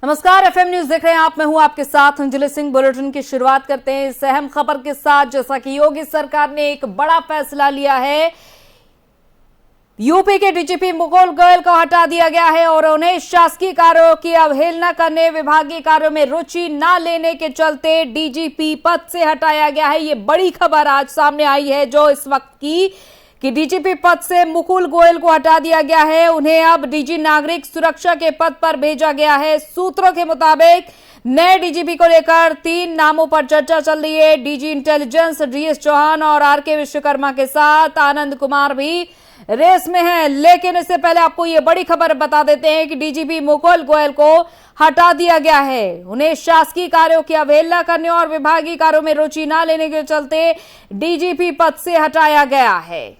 नमस्कार, FM news देख रहे हैं आप। मैं हूं आपके साथ अंजलि सिंह। बुलेटिन की शुरुआत करते हैं इस अहम खबर के साथ। जैसा कि योगी सरकार ने एक बड़ा फैसला लिया है, यूपी के डीजीपी मुकुल गोयल को हटा दिया गया है और उन्हें शासकीय कार्यों की अवहेलना करने, विभागीय कार्यों में रुचि न लेने के चलते डीजीपी पद से हटाया गया है। ये बड़ी खबर आज सामने आई है जो इस वक्त की कि डीजीपी पद से मुकुल गोयल को हटा दिया गया है। उन्हें अब डीजी नागरिक सुरक्षा के पद पर भेजा गया है। सूत्रों के मुताबिक नए डीजीपी को लेकर 3 नामों पर चर्चा चल रही है। डीजी इंटेलिजेंस डीएस चौहान और आरके विश्वकर्मा के साथ आनंद कुमार भी रेस में हैं। लेकिन इससे पहले आपको ये बड़ी खबर बता देते हैं कि डीजीपी मुकुल गोयल को हटा दिया गया है। उन्हें शासकीय कार्यों की अवहेलना करने और विभागीय कार्यों में रुचि न लेने के चलते डीजीपी पद से हटाया गया है।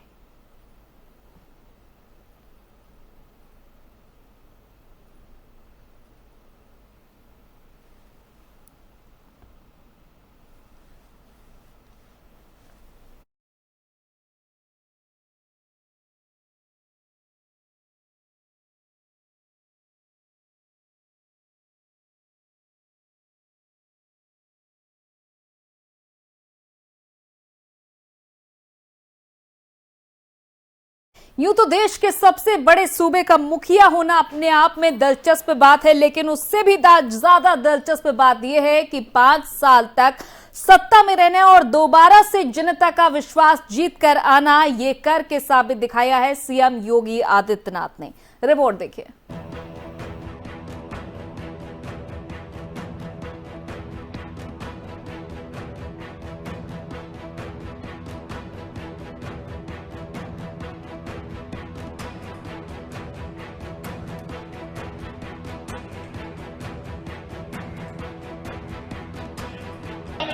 यूं तो देश के सबसे बड़े सूबे का मुखिया होना अपने आप में दिलचस्प बात है, लेकिन उससे भी ज्यादा दिलचस्प बात यह है कि 5 साल तक सत्ता में रहने और दोबारा से जनता का विश्वास जीत कर आना, ये करके साबित दिखाया है सीएम योगी आदित्यनाथ ने। रिपोर्ट देखिए।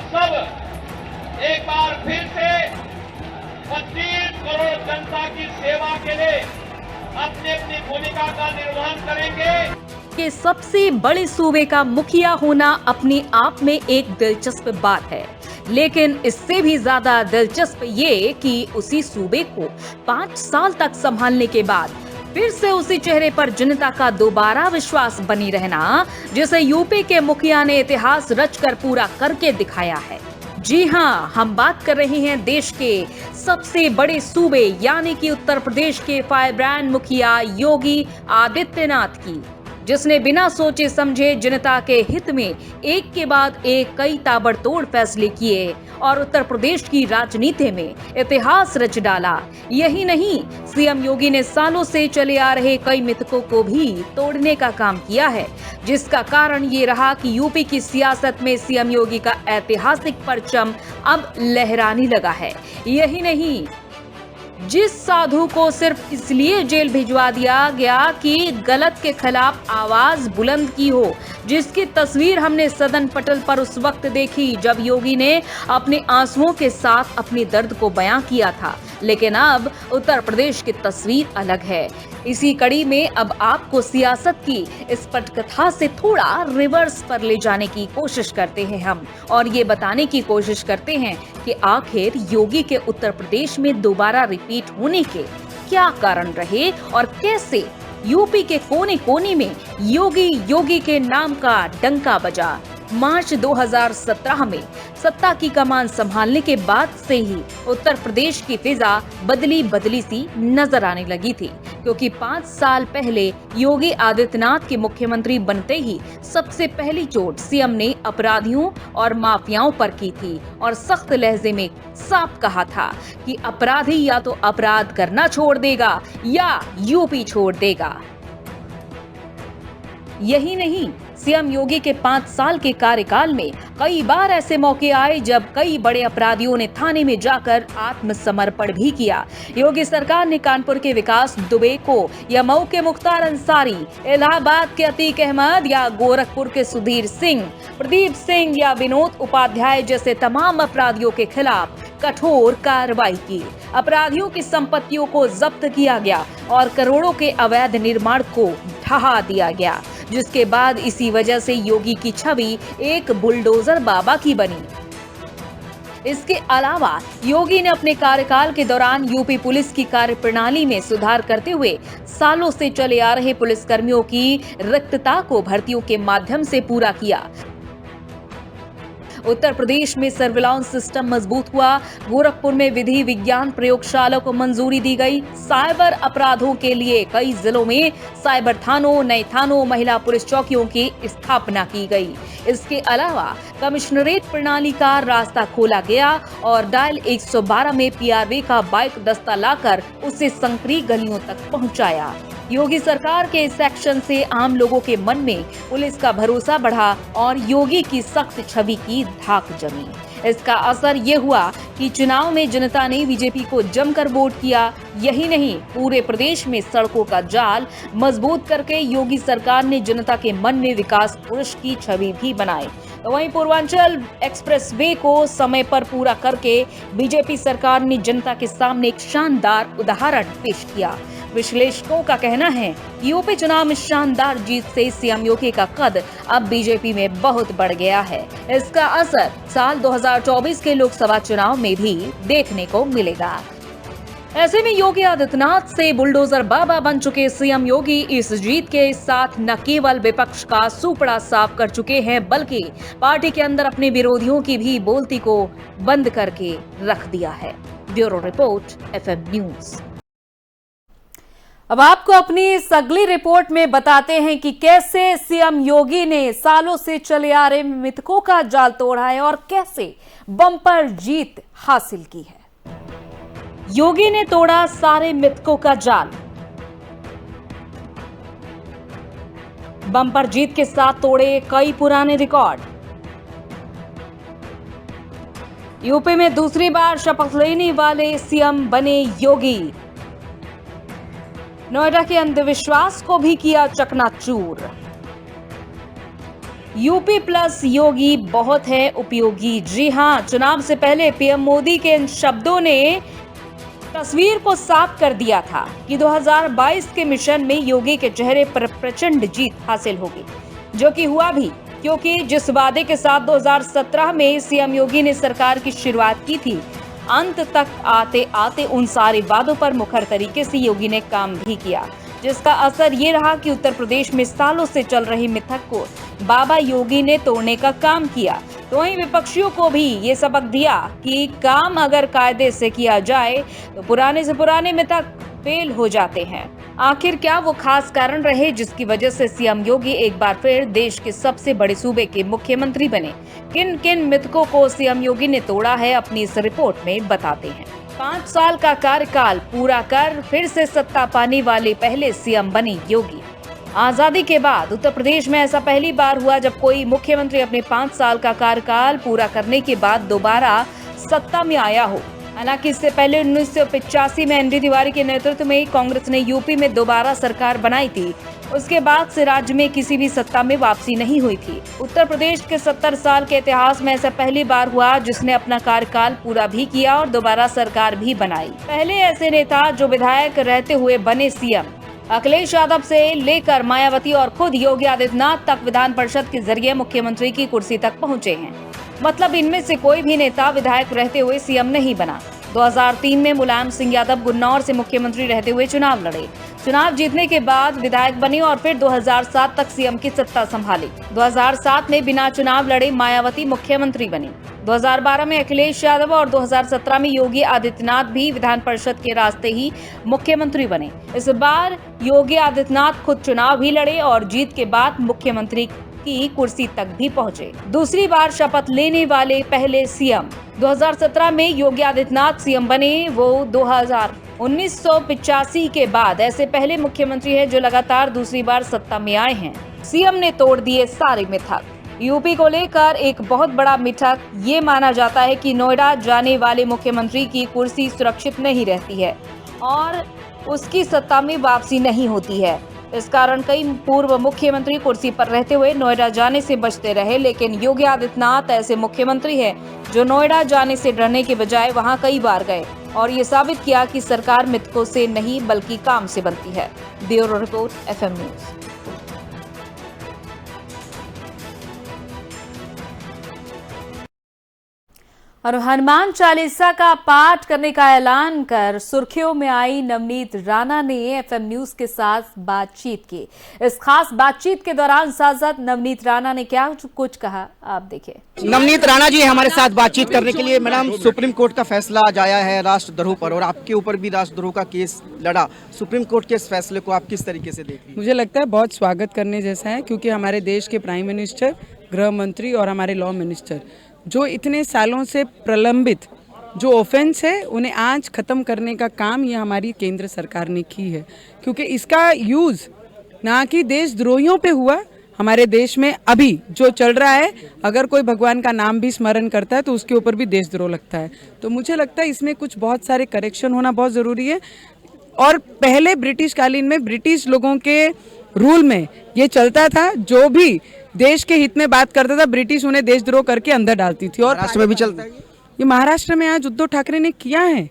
सब एक बार फिर से 25 करोड़ जनता की सेवा के लिए अपनी अपनी भूमिका का निर्वहन करेंगे। कि सबसे बड़े सूबे का मुखिया होना अपने आप में एक दिलचस्प बात है, लेकिन इससे भी ज्यादा दिलचस्प ये कि उसी सूबे को 5 साल तक संभालने के बाद फिर से उसी चेहरे पर जनता का दोबारा विश्वास बनी रहना, जिसे यूपी के मुखिया ने इतिहास रचकर पूरा करके दिखाया है। जी हां, हम बात कर रहे हैं देश के सबसे बड़े सूबे यानी कि उत्तर प्रदेश के फायरब्रांड मुखिया योगी आदित्यनाथ की, जिसने बिना सोचे समझे जनता के हित में एक के बाद एक कई ताबड़तोड़ फैसले किए और उत्तर प्रदेश की राजनीति में इतिहास रच डाला। यही नहीं, सीएम योगी ने सालों से चले आ रहे कई मिथकों को भी तोड़ने का काम किया है, जिसका कारण ये रहा कि यूपी की सियासत में सीएम योगी का ऐतिहासिक परचम अब लहराने लगा है। यही नहीं, जिस साधु को सिर्फ इसलिए जेल भिजवा दिया गया कि गलत के खिलाफ आवाज बुलंद की हो, जिसकी तस्वीर हमने सदन पटल पर उस वक्त देखी जब योगी ने अपने आंसुओं के साथ अपने दर्द को बयां किया था, लेकिन अब उत्तर प्रदेश की तस्वीर अलग है। इसी कड़ी में अब आपको सियासत की इस पटकथा से थोड़ा रिवर्स पर ले जाने की कोशिश करते हैं हम, और ये बताने की कोशिश करते हैं कि आखिर योगी के उत्तर प्रदेश में दोबारा रिपीट होने के क्या कारण रहे और कैसे यूपी के कोने कोने में योगी के नाम का डंका बजा। मार्च 2017 में सत्ता की कमान संभालने के बाद से ही उत्तर प्रदेश की फिजा बदली सी नजर आने लगी थी, क्योंकि 5 साल पहले योगी आदित्यनाथ के मुख्यमंत्री बनते ही सबसे पहली चोट सीएम ने अपराधियों और माफियाओं पर की थी और सख्त लहजे में साफ कहा था कि अपराधी या तो अपराध करना छोड़ देगा या यूपी छोड़ देगा। यही नहीं, सीएम योगी के 5 साल के कार्यकाल में कई बार ऐसे मौके आए जब कई बड़े अपराधियों ने थाने में जाकर आत्मसमर्पण भी किया। योगी सरकार ने कानपुर के विकास दुबे को या मऊ के मुख्तार अंसारी, इलाहाबाद के अतीक अहमद या गोरखपुर के सुधीर सिंह, प्रदीप सिंह या विनोद उपाध्याय जैसे तमाम अपराधियों के खिलाफ कठोर कार्रवाई की। अपराधियों की संपत्तियों को जब्त किया गया और करोड़ों के अवैध निर्माण को ढहा दिया गया, जिसके बाद इसी वजह से योगी की छवि एक बुलडोजर बाबा की बनी। इसके अलावा योगी ने अपने कार्यकाल के दौरान यूपी पुलिस की कार्यप्रणाली में सुधार करते हुए सालों से चले आ रहे पुलिसकर्मियों की रिक्तता को भर्तियों के माध्यम से पूरा किया। उत्तर प्रदेश में सर्विलांस सिस्टम मजबूत हुआ। गोरखपुर में विधि विज्ञान प्रयोगशाला को मंजूरी दी गई। साइबर अपराधों के लिए कई जिलों में साइबर थानों, नए थानों, महिला पुलिस चौकियों की स्थापना की गई। इसके अलावा कमिश्नरेट प्रणाली का रास्ता खोला गया और डायल 112 में पीआरवी का बाइक दस्ता लाकर उसे संकरी गलियों तक पहुंचाया। योगी सरकार के इस एक्शन से आम लोगों के मन में पुलिस का भरोसा बढ़ा और योगी की सख्त छवि की धाक जमी। इसका असर ये हुआ कि चुनाव में जनता ने बीजेपी को जमकर वोट किया। यही नहीं, पूरे प्रदेश में सड़कों का जाल मजबूत करके योगी सरकार ने जनता के मन में विकास पुरुष की छवि भी बनाई। तो वहीं पूर्वांचल एक्सप्रेसवे को समय पर पूरा करके बीजेपी सरकार ने जनता के सामने एक शानदार उदाहरण पेश किया। विश्लेषकों का कहना है कि यूपी चुनाव में शानदार जीत से सीएम योगी का कद अब बीजेपी में बहुत बढ़ गया है। इसका असर साल 2024 के लोकसभा चुनाव में भी देखने को मिलेगा। ऐसे में योगी आदित्यनाथ से बुलडोजर बाबा बन चुके सीएम योगी इस जीत के साथ न केवल विपक्ष का सुपड़ा साफ कर चुके हैं, बल्कि पार्टी के अंदर अपने विरोधियों की भी बोलती को बंद करके रख दिया है। Bureau report, FM news. अब आपको अपनी इस अगली रिपोर्ट में बताते हैं कि कैसे सीएम योगी ने सालों से चले आ रहे मिथकों का जाल तोड़ा है और कैसे बम्पर जीत हासिल की है। योगी ने तोड़ा सारे मिथकों का जाल। बम्पर जीत के साथ तोड़े कई पुराने रिकॉर्ड। यूपी में दूसरी बार शपथ लेने वाले सीएम बने योगी। नोएडा के अंधविश्वास को भी किया चकनाचूर। यूपी प्लस योगी बहुत है उपयोगी। जी हां, चुनाव से पहले पीएम मोदी के इन शब्दों ने तस्वीर को साफ कर दिया था कि 2022 के मिशन में योगी के चेहरे पर प्रचंड जीत हासिल होगी, जो कि हुआ भी, क्योंकि जिस वादे के साथ 2017 में सीएम योगी ने सरकार की शुरुआत की थी, अंत तक आते आते उन सारे वादों पर मुखर तरीके से योगी ने काम भी किया, जिसका असर ये रहा कि उत्तर प्रदेश में सालों से चल रही मिथक को बाबा योगी ने तोड़ने का काम किया। तो वहीं विपक्षियों को भी ये सबक दिया कि काम अगर कायदे से किया जाए तो पुराने से पुराने मिथक फेल हो जाते हैं। आखिर क्या वो खास कारण रहे जिसकी वजह से सीएम योगी एक बार फिर देश के सबसे बड़े सूबे के मुख्यमंत्री बने? किन किन मिथकों को सीएम योगी ने तोड़ा है, अपनी इस रिपोर्ट में बताते हैं। 5 साल का कार्यकाल पूरा कर फिर से सत्ता पाने वाले पहले सीएम बने योगी। आजादी के बाद उत्तर प्रदेश में ऐसा पहली बार हुआ जब कोई मुख्यमंत्री अपने 5 साल का कार्यकाल पूरा करने के बाद दोबारा सत्ता में आया हो। हालांकि इससे पहले 1985 में एनडी तिवारी के नेतृत्व में कांग्रेस ने यूपी में दोबारा सरकार बनाई थी। उसके बाद से राज्य में किसी भी सत्ता में वापसी नहीं हुई थी। उत्तर प्रदेश के 70 साल के इतिहास में ऐसा पहली बार हुआ जिसने अपना कार्यकाल पूरा भी किया और दोबारा सरकार भी बनाई। पहले ऐसे नेता जो विधायक रहते हुए बने सीएम, अखिलेश यादव से लेकर मायावती और खुद योगी आदित्यनाथ तक विधान परिषद के जरिए मुख्यमंत्री की कुर्सी तक पहुंचे हैं। मतलब इनमें से कोई भी नेता विधायक रहते हुए सीएम नहीं बना। 2003 में मुलायम सिंह यादव गुन्नौर से मुख्यमंत्री रहते हुए चुनाव लड़े। चुनाव जीतने के बाद विधायक बने और फिर 2007 तक सीएम की सत्ता संभाली। 2007 में बिना चुनाव लड़े मायावती मुख्यमंत्री बनी। 2012 में अखिलेश यादव और 2017 में योगी आदित्यनाथ भी विधान परिषद के रास्ते ही मुख्यमंत्री बने। इस बार योगी आदित्यनाथ खुद चुनाव भी लड़े और जीत के बाद मुख्यमंत्री की कुर्सी तक भी पहुंचे। दूसरी बार शपथ लेने वाले पहले सीएम 2017 में योगी आदित्यनाथ सीएम बने। वो 1985 के बाद ऐसे पहले मुख्यमंत्री हैं जो लगातार दूसरी बार सत्ता में आए हैं। सीएम ने तोड़ दिए सारे मिथक। यूपी को लेकर एक बहुत बड़ा मिथक ये माना जाता है कि नोएडा जाने वाले मुख्यमंत्री की कुर्सी सुरक्षित नहीं रहती है और उसकी सत्ता में वापसी नहीं होती है। इस कारण कई पूर्व मुख्यमंत्री कुर्सी पर रहते हुए नोएडा जाने से बचते रहे, लेकिन योगी आदित्यनाथ ऐसे मुख्यमंत्री हैं जो नोएडा जाने से डरने के बजाय वहां कई बार गए और ये साबित किया कि सरकार मिथकों से नहीं बल्कि काम से बनती है। Bureau report, FM news. और हनुमान चालीसा का पाठ करने का ऐलान कर सुर्खियों में आई नवनीत राणा ने एफएम न्यूज के साथ बातचीत की। इस खास बातचीत के दौरान सांसद नवनीत राणा ने क्या कुछ कहा, आप देखिए। नवनीत राणा जी हमारे साथ बातचीत करने के लिए। मैडम, सुप्रीम कोर्ट का फैसला आज आया है राष्ट्रद्रोह पर, और आपके ऊपर भी राष्ट्रद्रोह का केस लड़ा। सुप्रीम कोर्ट के इस फैसले को आप किस तरीके से देखते हैं? मुझे लगता है बहुत स्वागत करने जैसा है, क्योंकि हमारे देश के प्राइम मिनिस्टर, गृह मंत्री और हमारे लॉ मिनिस्टर जो इतने सालों से प्रलंबित जो ऑफेंस है उन्हें आज ख़त्म करने का काम ये हमारी केंद्र सरकार ने की है। क्योंकि इसका यूज़ ना कि देशद्रोहियों पे हुआ, हमारे देश में अभी जो चल रहा है, अगर कोई भगवान का नाम भी स्मरण करता है तो उसके ऊपर भी देशद्रोह लगता है। तो मुझे लगता है इसमें कुछ बहुत सारे करेक्शन होना बहुत ज़रूरी है। और पहले ब्रिटिश कालीन में ब्रिटिश लोगों के रूल में ये चलता था, जो भी देश के हित में बात करता था ब्रिटिश उन्हें देशद्रोह करके अंदर डालती थी। और महाराष्ट्र में भी चलता है ये महाराष्ट्र में आज उद्धव ठाकरे ने किया है।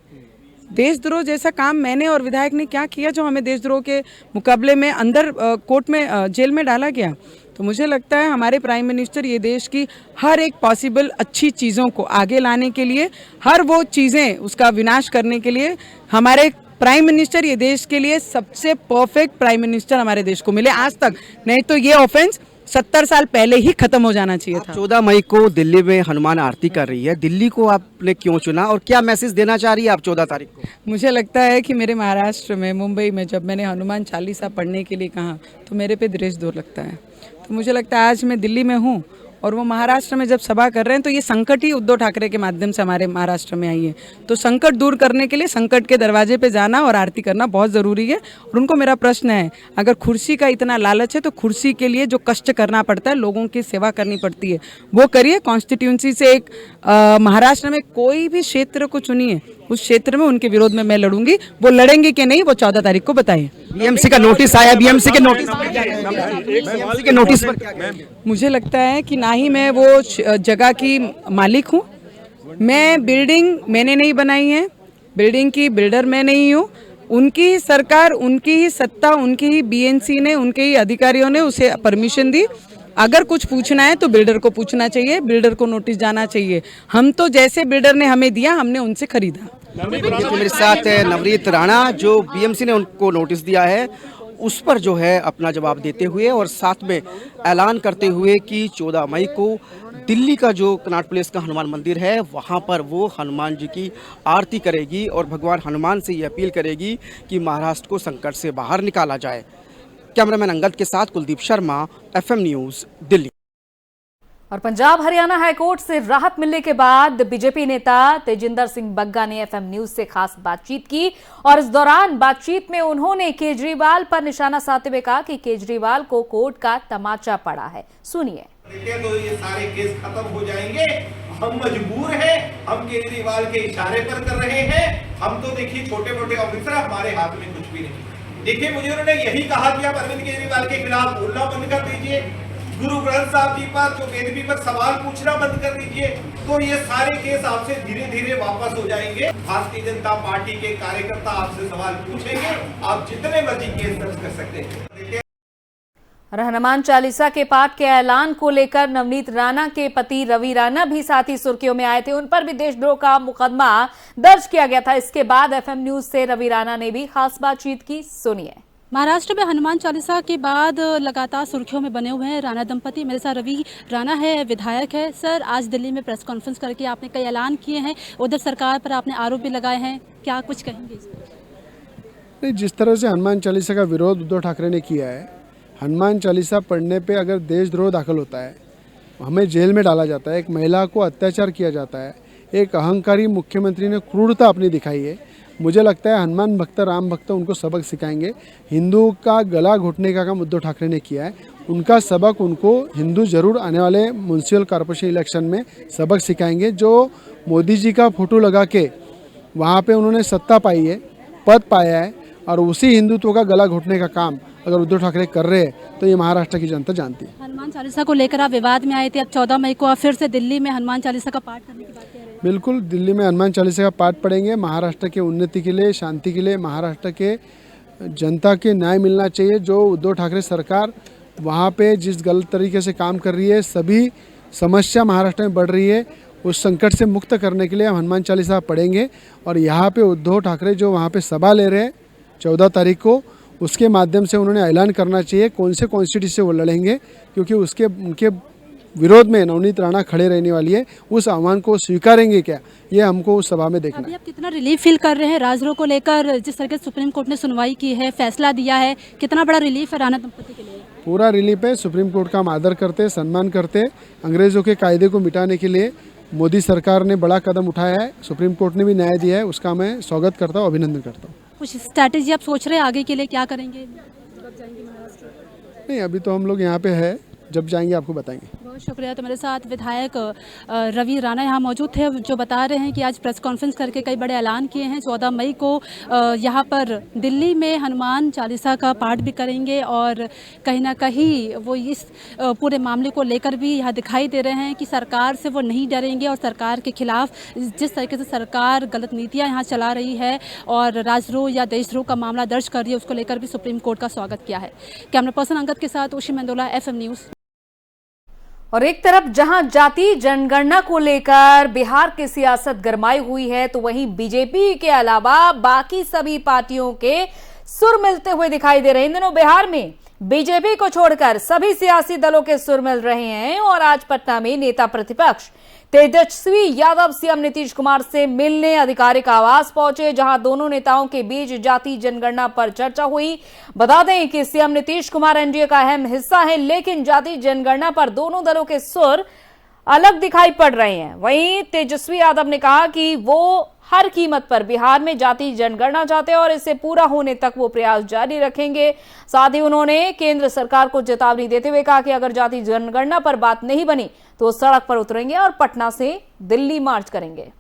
देशद्रोह जैसा काम मैंने और विधायक ने क्या किया जो हमें देशद्रोह के मुकाबले में अंदर कोर्ट में जेल में डाला गया। तो मुझे लगता है हमारे प्राइम मिनिस्टर ये देश की हर एक पॉसिबल अच्छी चीज़ों को आगे लाने के लिए, हर वो चीज़ें उसका विनाश करने के लिए, हमारे प्राइम मिनिस्टर ये देश के लिए सबसे परफेक्ट प्राइम मिनिस्टर हमारे देश को मिले आज तक। नहीं तो ये ऑफेंस 70 साल पहले ही खत्म हो जाना चाहिए था। 14 मई को दिल्ली में हनुमान आरती कर रही है, दिल्ली को आपने क्यों चुना और क्या मैसेज देना चाह रही है आप 14 तारीख को? मुझे लगता है कि मेरे महाराष्ट्र में, मुंबई में जब मैंने हनुमान चालीसा पढ़ने के लिए कहा तो मेरे पे देशद्रोह लगता है। तो मुझे लगता है आज मैं दिल्ली में हूँ और वो महाराष्ट्र में जब सभा कर रहे हैं तो ये संकट ही उद्धव ठाकरे के माध्यम से हमारे महाराष्ट्र में आई है। तो संकट दूर करने के लिए संकट के दरवाजे पे जाना और आरती करना बहुत ज़रूरी है। और उनको मेरा प्रश्न है, अगर कुर्सी का इतना लालच है तो कुर्सी के लिए जो कष्ट करना पड़ता है, लोगों की सेवा करनी पड़ती है, वो करिए। कॉन्स्टिट्यूंसी से एक महाराष्ट्र में कोई भी क्षेत्र को चुनिए, उस क्षेत्र में उनके विरोध में मैं लड़ूंगी। वो लड़ेंगे कि नहीं वो 14 तारीख को बताइए। बीएमसी का नोटिस आया, बीएमसी के नोटिस पर क्या? मुझे लगता है कि ना ही मैं वो जगह की मालिक हूँ, मैं बिल्डिंग मैंने नहीं बनाई है, बिल्डिंग की बिल्डर मैं नहीं हूँ। उनकी ही सरकार, उनकी ही सत्ता, उनकी ही बीएनसी ने, उनके ही अधिकारियों ने उसे परमिशन दी। अगर कुछ पूछना है तो बिल्डर को पूछना चाहिए, बिल्डर को नोटिस जाना चाहिए। हम तो जैसे बिल्डर ने हमें दिया हमने उनसे खरीदा। मेरे साथ है नवनीत राणा, जो बीएमसी ने उनको नोटिस दिया है उस पर जो है अपना जवाब देते हुए और साथ में ऐलान करते हुए कि 14 मई को दिल्ली का जो कनॉट प्लेस का हनुमान मंदिर है वहाँ पर वो हनुमान जी की आरती करेगी और भगवान हनुमान से ये अपील करेगी कि महाराष्ट्र को संकट से बाहर निकाला जाए। कैमरामैन अंगद के साथ कुलदीप शर्मा, एफएम न्यूज़, दिल्ली। और पंजाब हरियाणा हाईकोर्ट से राहत मिलने के बाद बीजेपी नेता तेजिंदर सिंह बग्गा ने एफएम न्यूज से खास बातचीत की और इस दौरान बातचीत में उन्होंने केजरीवाल पर निशाना साधते हुए कहा कि केजरीवाल को कोर्ट का तमाचा पड़ा है। सुनिए। तो ये सारे केस खत्म हो जाएंगे। हम मजबूर हैं, हम केजरीवाल के इशारे पर कर रहे हैं। हम तो देखिए छोटे मोटे ऑफिसर, हमारे हाथ में कुछ भी नहीं। देखिए मुझे उन्होंने यही कहा कि आप अरविंद केजरीवाल के खिलाफ बोलना बंद कर दीजिए, गुरु ग्रंथ साहब जी पर, जो बेदबी पर सवाल पूछना बंद कर दीजिए, तो ये सारे केस आपसे धीरे धीरे वापस हो जाएंगे। भारतीय जनता पार्टी के कार्यकर्ता आपसे सवाल पूछेंगे, आप जितने मर्जी केस दर्ज कर सकते हैं। हनुमान चालीसा के पाठ के ऐलान को लेकर नवनीत राणा के पति रवि राणा भी साथ ही सुर्खियों में आए थे। उन पर भी देशद्रोह का मुकदमा दर्ज किया गया था। इसके बाद एफएम न्यूज से रवि राणा ने भी खास बातचीत की। सुनिए। महाराष्ट्र में हनुमान चालीसा के बाद लगातार सुर्खियों में बने हुए हैं राणा दंपति। मेरे साथ रवि राणा है, विधायक है। सर, आज दिल्ली में प्रेस कॉन्फ्रेंस करके आपने कई ऐलान किए हैं, उधर सरकार पर आपने आरोप भी लगाए हैं, क्या कुछ कहेंगे इस पर? नहीं, जिस तरह से हनुमान चालीसा का विरोध उद्धव ठाकरे ने किया है, हनुमान चालीसा पढ़ने पे अगर देशद्रोह दाखिल होता है, हमें जेल में डाला जाता है, एक महिला को अत्याचार किया जाता है, एक अहंकारी मुख्यमंत्री ने क्रूरता अपनी दिखाई है। मुझे लगता है हनुमान भक्त, राम भक्त उनको सबक सिखाएंगे। हिंदू का गला घोटने का काम उद्धव ठाकरे ने किया है, उनका सबक उनको हिंदू जरूर आने वाले म्यूनसिपल कॉर्पोरेशन इलेक्शन में सबक सिखाएंगे। जो मोदी जी का फोटो लगा के वहाँ पे उन्होंने सत्ता पाई है, पद पाया है, और उसी हिंदुत्व का गला घोटने का काम अगर उद्धव ठाकरे कर रहे हैं तो ये महाराष्ट्र की जनता जानती है। हनुमान चालीसा को लेकर आप विवाद में आए थे, अब 14 मई को आप फिर से दिल्ली में हनुमान चालीसा का पाठ करने की बात कह रहे हैं। बिल्कुल, दिल्ली में हनुमान चालीसा का पाठ पढ़ेंगे। महाराष्ट्र के उन्नति के लिए, शांति के लिए, महाराष्ट्र के जनता के न्याय मिलना चाहिए। जो उद्धव ठाकरे सरकार वहाँ पे जिस गलत तरीके से काम कर रही है, सभी समस्या महाराष्ट्र में बढ़ रही है, उस संकट से मुक्त करने के लिए हम हनुमान चालीसा पढ़ेंगे। और यहाँ पे उद्धव ठाकरे जो वहाँ पे सभा ले रहे हैं 14 तारीख को, उसके माध्यम से उन्होंने ऐलान करना चाहिए कौन से कॉन्स्टिट्यूंसी से वो लड़ेंगे, क्योंकि उनके विरोध में नवनीत राणा खड़े रहने वाली है। उस आह्वान को स्वीकारेंगे क्या, ये हमको उस सभा में देखना अभी है। आप कितना रिलीफ फील कर रहे हैं राजद्रोह को लेकर? जिस तरह से सुप्रीम कोर्ट ने सुनवाई की है, फैसला दिया है, कितना बड़ा रिलीफ है राणा दंपति के लिए? पूरा रिलीफ है। सुप्रीम कोर्ट का हम आदर करते, सम्मान करते। अंग्रेज़ों के कायदे को मिटाने के लिए मोदी सरकार ने बड़ा कदम उठाया है, सुप्रीम कोर्ट ने भी न्याय दिया है, उसका मैं स्वागत करता हूँ, अभिनंदन करता हूँ। कुछ स्ट्रैटेजी आप सोच रहे हैं आगे के लिए, क्या करेंगे? नहीं, अभी तो हम लोग यहाँ पे है, जब जाएंगे आपको बताएंगे। बहुत शुक्रिया। तो मेरे साथ विधायक रवि राणा यहाँ मौजूद थे, जो बता रहे हैं कि आज प्रेस कॉन्फ्रेंस करके कई बड़े ऐलान किए हैं। 14 मई को यहाँ पर दिल्ली में हनुमान चालीसा का पाठ भी करेंगे और कहीं ना कहीं वो इस पूरे मामले को लेकर भी यहाँ दिखाई दे रहे हैं कि सरकार से वो नहीं डरेंगे और सरकार के खिलाफ जिस तरीके से सरकार गलत नीतियाँ यहाँ चला रही है और राजद्रोह या देशद्रोह का मामला दर्ज कर रही है, उसको लेकर भी सुप्रीम कोर्ट का स्वागत किया है। कैमरा पर्सन अंगद के साथ उशी मेंदोला, FM न्यूज़। और एक तरफ जहां जाति जनगणना को लेकर बिहार की सियासत गरमाई हुई है, तो वहीं बीजेपी के अलावा बाकी सभी पार्टियों के सुर मिलते हुए दिखाई दे रहे हैं। इन दिनों बिहार में बीजेपी को छोड़कर सभी सियासी दलों के सुर मिल रहे हैं और आज पटना में नेता प्रतिपक्ष तेजस्वी यादव सीएम नीतीश कुमार से मिलने आधिकारिक आवास पहुंचे, जहां दोनों नेताओं के बीच जाति जनगणना पर चर्चा हुई। बता दें कि सीएम नीतीश कुमार एनडीए का अहम हिस्सा है, लेकिन जाति जनगणना पर दोनों दलों के सुर अलग दिखाई पड़ रहे हैं। वहीं तेजस्वी यादव ने कहा कि वो हर कीमत पर बिहार में जाति जनगणना चाहते हैं और इसे पूरा होने तक वो प्रयास जारी रखेंगे। साथ ही उन्होंने केंद्र सरकार को चेतावनी देते हुए कहा कि अगर जाति जनगणना पर बात नहीं बनी तो सड़क पर उतरेंगे और पटना से दिल्ली मार्च करेंगे।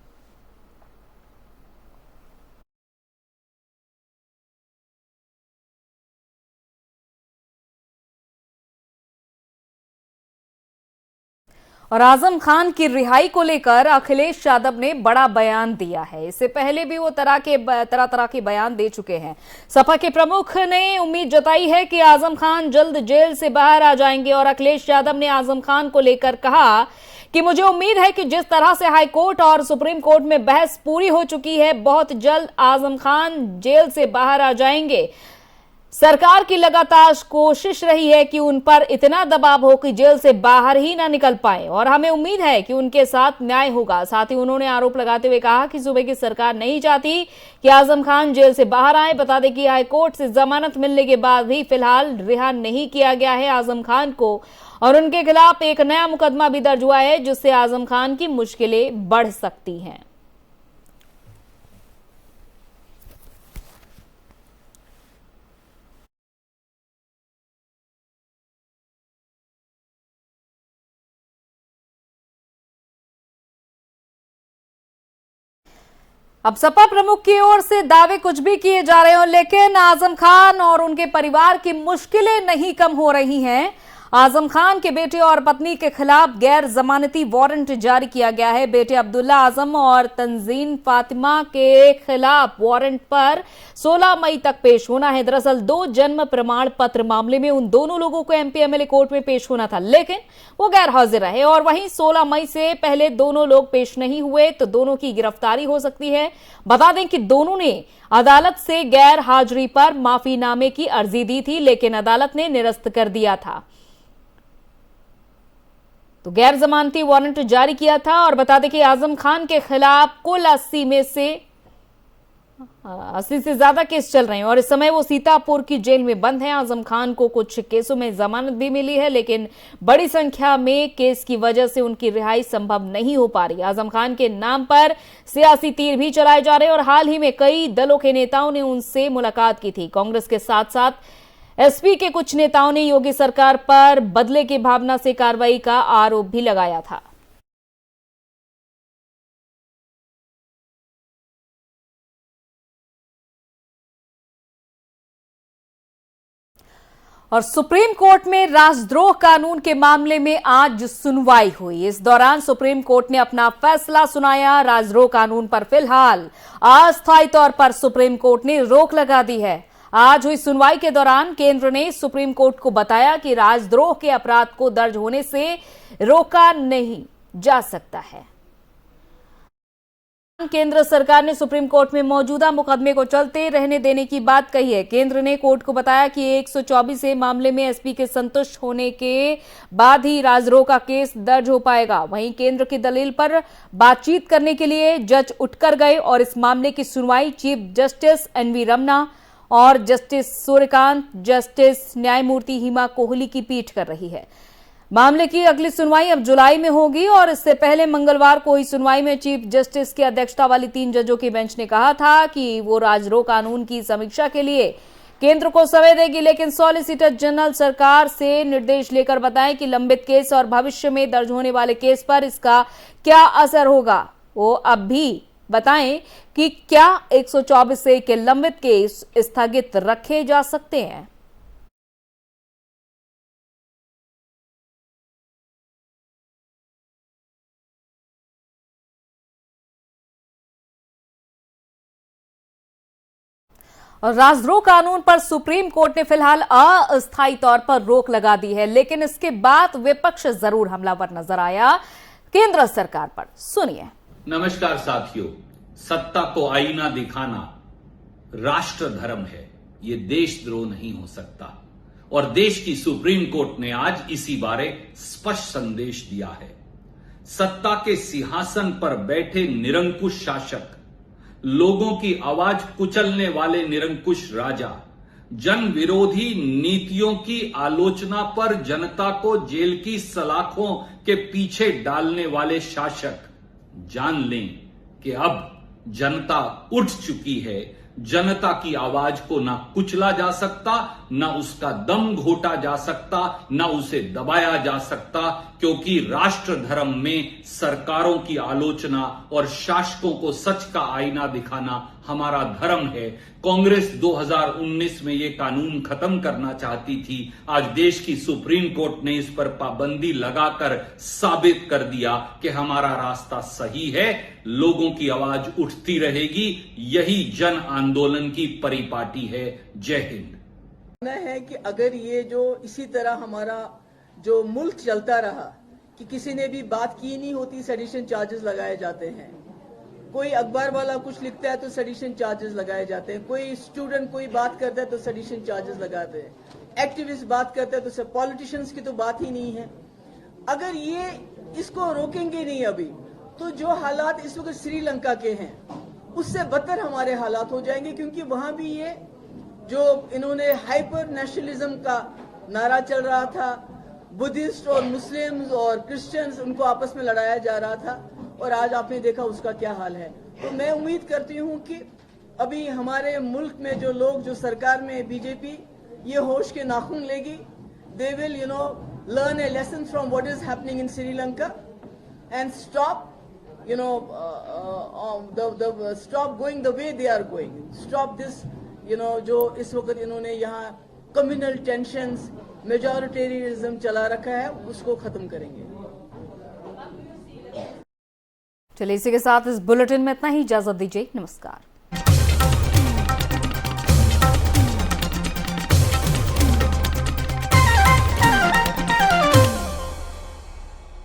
और आजम खान की रिहाई को लेकर अखिलेश यादव ने बड़ा बयान दिया है। इससे पहले भी वो तरह तरह के बयान दे चुके हैं। सपा के प्रमुख ने उम्मीद जताई है कि आजम खान जल्द जेल से बाहर आ जाएंगे और अखिलेश यादव ने आजम खान को लेकर कहा कि मुझे उम्मीद है कि जिस तरह से हाई कोर्ट और सुप्रीम कोर्ट में बहस पूरी हो चुकी है, बहुत जल्द आजम खान जेल से बाहर आ जाएंगे। सरकार की लगातार कोशिश रही है कि उन पर इतना दबाव हो कि जेल से बाहर ही ना निकल पाए और हमें उम्मीद है कि उनके साथ न्याय होगा। साथ ही उन्होंने आरोप लगाते हुए कहा कि सूबे की सरकार नहीं चाहती कि आजम खान जेल से बाहर आए। बता दें कि हाईकोर्ट से जमानत मिलने के बाद भी फिलहाल रिहा नहीं किया गया है आजम खान को और उनके खिलाफ एक नया मुकदमा भी दर्ज हुआ है, जिससे आजम खान की मुश्किलें बढ़ सकती हैं। अब सपा प्रमुख की ओर से दावे कुछ भी किए जा रहे हो, लेकिन आजम खान और उनके परिवार की मुश्किलें नहीं कम हो रही हैं। आजम खान के बेटे और पत्नी के खिलाफ गैर जमानती वारंट जारी किया गया है। बेटे अब्दुल्ला आजम और तंजीन फातिमा के खिलाफ वारंट पर 16 मई तक पेश होना है। दरअसल 2 जन्म प्रमाण पत्र मामले में उन दोनों लोगों को एमपी एमएलए कोर्ट में पेश होना था, लेकिन वो गैर हाजिर रहे और वहीं 16 मई से पहले दोनों लोग पेश नहीं हुए तो दोनों की गिरफ्तारी हो सकती है। बता दें कि दोनों ने अदालत से गैर हाजिरी पर माफीनामे की अर्जी दी थी, लेकिन अदालत ने निरस्त कर दिया था, तो गैर जमानती वारंट जारी किया था। और बता दें कि आजम खान के खिलाफ कुल 80 से ज्यादा केस चल रहे हैं और इस समय वो सीतापुर की जेल में बंद हैं। आजम खान को कुछ केसों में जमानत भी मिली है, लेकिन बड़ी संख्या में केस की वजह से उनकी रिहाई संभव नहीं हो पा रही। आजम खान के नाम पर सियासी तीर भी चलाए जा रहे हैं और हाल ही में कई दलों के नेताओं ने उनसे मुलाकात की थी। कांग्रेस के साथ साथ एसपी के कुछ नेताओं ने योगी सरकार पर बदले की भावना से कार्रवाई का आरोप भी लगाया था। और सुप्रीम कोर्ट में राजद्रोह कानून के मामले में आज सुनवाई हुई। इस दौरान सुप्रीम कोर्ट ने अपना फैसला सुनाया। राजद्रोह कानून पर फिलहाल अस्थायी तौर पर सुप्रीम कोर्ट ने रोक लगा दी है। आज हुई सुनवाई के दौरान केंद्र ने सुप्रीम कोर्ट को बताया कि राजद्रोह के अपराध को दर्ज होने से रोका नहीं जा सकता है। केंद्र सरकार ने सुप्रीम कोर्ट में मौजूदा मुकदमे को चलते रहने देने की बात कही है। केंद्र ने कोर्ट को बताया कि 124 मामले में एसपी के संतुष्ट होने के बाद ही राजद्रोह का केस दर्ज हो पाएगा। वहीं केंद्र की दलील पर बातचीत करने के लिए जज उठकर गए और इस मामले की सुनवाई चीफ जस्टिस एनवी रमना और जस्टिस सूर्यकांत, जस्टिस न्यायमूर्ति हिमा कोहली की पीठ कर रही है। मामले की अगली सुनवाई अब जुलाई में होगी और इससे पहले मंगलवार को हुई सुनवाई में चीफ जस्टिस की अध्यक्षता वाली 3 जजों की बेंच ने कहा था कि वो राजद्रोह कानून की समीक्षा के लिए केंद्र को समय देगी, लेकिन सॉलिसिटर जनरल सरकार से निर्देश लेकर बताएं कि लंबित केस और भविष्य में दर्ज होने वाले केस पर इसका क्या असर होगा। वो अब भी बताएं कि क्या 124 के लंबित केस स्थगित रखे जा सकते हैं। और राजद्रोह कानून पर सुप्रीम कोर्ट ने फिलहाल अस्थायी तौर पर रोक लगा दी है, लेकिन इसके बाद विपक्ष जरूर हमलावर नजर आया केंद्र सरकार पर। सुनिए। नमस्कार साथियों, सत्ता को आईना दिखाना राष्ट्र धर्म है, ये देशद्रोह नहीं हो सकता और देश की सुप्रीम कोर्ट ने आज इसी बारे स्पष्ट संदेश दिया है। सत्ता के सिंहासन पर बैठे निरंकुश शासक, लोगों की आवाज कुचलने वाले निरंकुश राजा, जन विरोधी नीतियों की आलोचना पर जनता को जेल की सलाखों के पीछे डालने वाले शासक जान लें कि अब जनता उठ चुकी है। जनता की आवाज को ना कुचला जा सकता, ना उसका दम घोटा जा सकता, ना उसे दबाया जा सकता, क्योंकि राष्ट्र धर्म में सरकारों की आलोचना और शासकों को सच का आईना दिखाना हमारा धर्म है। कांग्रेस 2019 में ये कानून खत्म करना चाहती थी। आज देश की सुप्रीम कोर्ट ने इस पर पाबंदी लगाकर साबित कर दिया कि हमारा रास्ता सही है, लोगों की आवाज उठती रहेगी। यही जन आंदोलन की परिपाटी है। जय हिंद। है कि अगर ये जो इसी तरह हमारा जो मुल्क चलता रहा कि किसी ने भी बात की नहीं होती, सेडिशन चार्जेस लगाए जाते हैं। कोई अखबार वाला कुछ लिखता है तो सेडिशन चार्जेस लगाए जाते हैं। कोई स्टूडेंट कोई बात करता है तो सेडिशन चार्जेस लगाते हैं। एक्टिविस्ट बात करते हैं तो पॉलिटिशियंस की तो बात ही नहीं है। अगर ये इसको रोकेंगे नहीं अभी, तो जो हालात इस वक्त श्रीलंका के हैं उससे बदतर हमारे हालात हो जाएंगे, क्योंकि वहां भी ये जो इन्होंने हाइपर नेशनलिज्म का नारा चल रहा था, बुद्धिस्ट और मुस्लिम्स और क्रिश्चियंस उनको आपस में लड़ाया जा रहा था, और आज आपने देखा उसका क्या हाल है। तो मैं उम्मीद करती हूं कि अभी हमारे मुल्क में जो लोग, जो सरकार में बीजेपी ये होश के नाखून लेगी, they will learn a lesson from what is happening in Sri Lanka and stop stop going the way they are going, stop this जो इस वक्त इन्होंने यहाँ कम्युनल टेंशंस, मेजॉरिटेरियनिज्म चला रखा है, उसको खत्म करेंगे। चलिए इसी के साथ इस बुलेटिन में इतना ही, इजाजत दीजिए, नमस्कार।